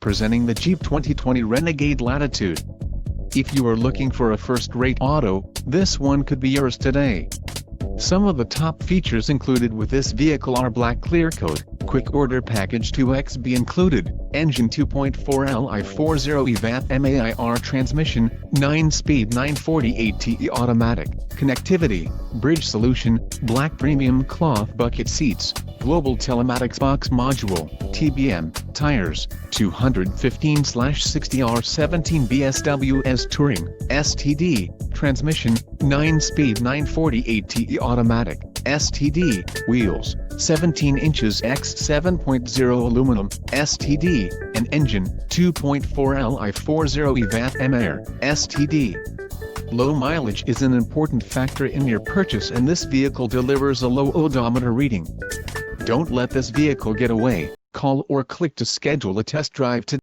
Presenting the Jeep 2020 Renegade Latitude. If you are looking for a first-rate auto, this one could be yours today. Some of the top features included with this vehicle are black clear coat, quick order package 2XB included, engine 2.4 Li 40 VAT MAIR transmission, 9-speed 940 ATE automatic, connectivity, bridge solution, black premium cloth bucket seats, global telematics box module, TBM, tires, 215/60R17 BSWS Touring, STD, transmission, 9-speed 940 ATE automatic, STD, wheels, 17 inches x 7.0 aluminum, STD, and engine, 2.4 Li 40 VAT MAIR, STD. Low mileage is an important factor in your purchase, and this vehicle delivers a low odometer reading. Don't let this vehicle get away. Call or click to schedule a test drive today.